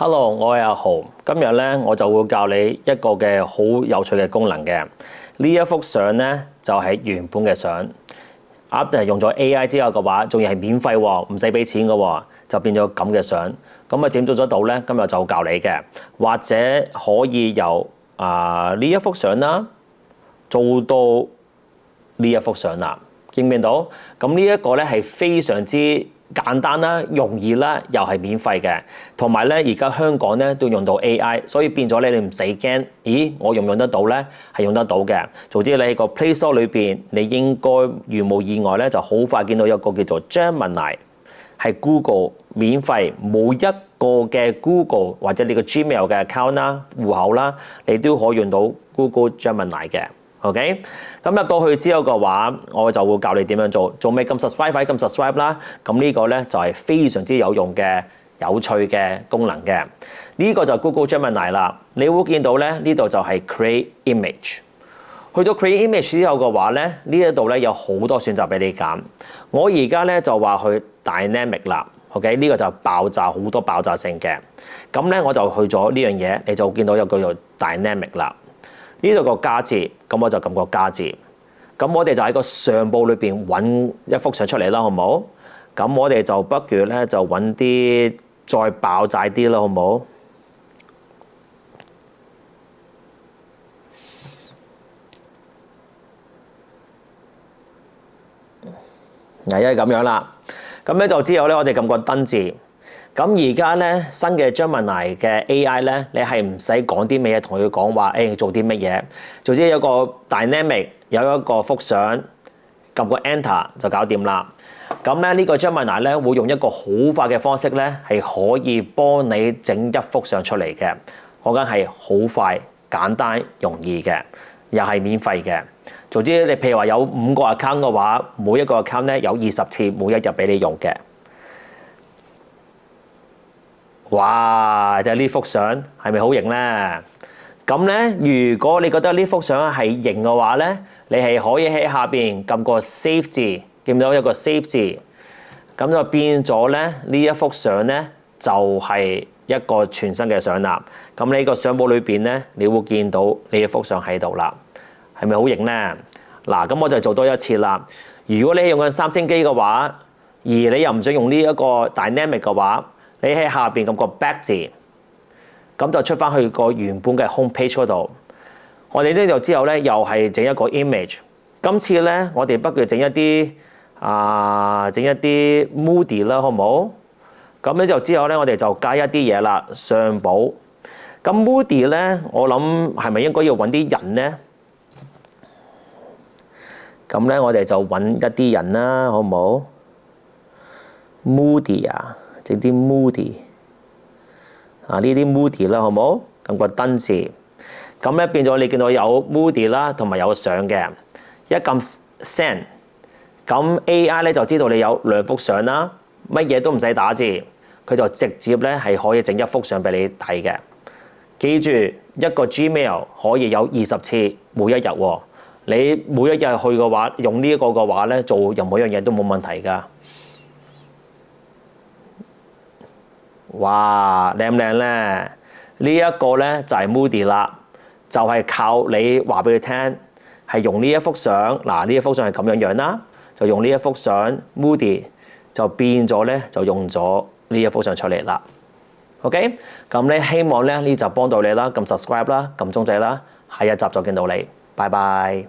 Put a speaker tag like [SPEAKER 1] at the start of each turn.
[SPEAKER 1] Hello，我係阿豪。今日咧我就會教你一個嘅好有趣嘅功能嘅。呢一幅相咧就係原本嘅相，after 用咗 AI 之後嘅話，仲要係免費喎，唔使俾錢嘅喎，就變咗咁嘅相。咁啊點做得到咧？今日就教你嘅，或者可以由呢一幅相啦，做到呢一幅相啦，見唔見到？咁呢一個咧係非常之簡單啦、容易啦，又係免費嘅。同埋咧，而家香港咧都用到 AI， 所以變咗你唔使驚。咦，我用唔用得到咧？係用得到嘅。總之你喺個 Play Store 裏邊，你應該如無意外咧，就好快見到有個叫做 Gemini， 係 Google 免費，每一個嘅 Google 或者你個 Gmail 嘅 account 啦、戶口啦，你都可以用到 Google Gemini 嘅。OK， 咁入到去之後嘅話，我就會教你點樣做。仲未撳 subscribe 撳 subscribe 啦。咁呢個咧就係非常之有用嘅、有趣嘅功能嘅。呢個就 Google Gemini 啦。你會見到咧，呢度就係 Create Image。去到 Create Image 之後嘅話咧，呢一度咧有好多選擇俾你揀。我而家咧就話去 Dynamic 啦。OK， 呢個就爆炸好多爆炸性嘅。咁咧我就去咗呢樣嘢，你就見到有個叫做 Dynamic 啦。呢度個加字，咁我就撳個加字。咁我哋就喺個相簿裏邊揾一幅相出嚟啦，好唔好？咁我哋就不如咧就揾啲再爆炸啲啦，好唔好？嗱，因為咁樣啦，咁咧就之後咧，我哋撳個登字。咁而家咧新嘅 Gemini 嘅 AI 咧，你係唔使講啲咩嘢同佢講話，做啲乜嘢？總之有個 Dynamic 有一個幅相，撳個 Enter 就搞掂啦。咁咧呢個 Gemini 咧會用一個好快嘅方式咧，係可以幫你整一幅相出嚟嘅。講緊係好快、簡單、容易嘅，又係免費嘅。總之你譬如話有5個 account 嘅話，每一個 account 咧有20次，每一日俾你用嘅。哇！就係呢幅相係咪好型咧？咁咧，如果你覺得呢幅相係型嘅話咧，你係可以喺下邊撳個 Save 字，見到有個 Save 字，咁就變咗咧呢一幅相咧就係一個全新嘅相啦。咁你個相簿裏邊咧，你會見到呢一幅相喺度啦，係咪好型咧？嗱，咁我就做多一次啦。如果你係用緊三星機嘅話，而你又唔想用呢一個 Dynamic 嘅話，你喺下邊撳個 Back 字，咁就出翻去個原本嘅 Home Page 嗰度。我哋呢度之後咧，又係整一個 image。今次咧，我哋不如整一啲Moody 啦，好唔好？咁咧就之後咧，我哋就加一啲嘢啦，相簿。咁 Moody 咧，我諗係咪應該要揾啲人咧？咁咧，我哋就揾一啲人啦，好唔好 ？Moody 啊！整啲 Moody 呢啲 Moody 啦，好唔好？撳個登字，咁咧變咗你見到有 Moody 啦，同埋有相嘅。一撳 Send， 咁 AI 咧就知道你有2幅相啦，乜嘢都唔使打字，佢就直接咧係可以整一幅相俾你睇嘅。記住一個 Gmail 可以有20次，每一日喎。你每一日去嘅話，用呢一個嘅話咧，做任何一樣嘢都冇問題㗎。哇，靚唔靚咧？呢一個咧就係 Moody 啦，就係靠你話俾佢聽，係用呢一幅相。嗱，呢一幅相係咁樣啦，就用呢一幅相 Moody 就變咗咧，就用咗呢一幅相出嚟啦。OK， 咁咧希望咧呢集幫到你啦，撳 subscribe 啦，撳鐘仔啦，下一集就見到你，拜拜。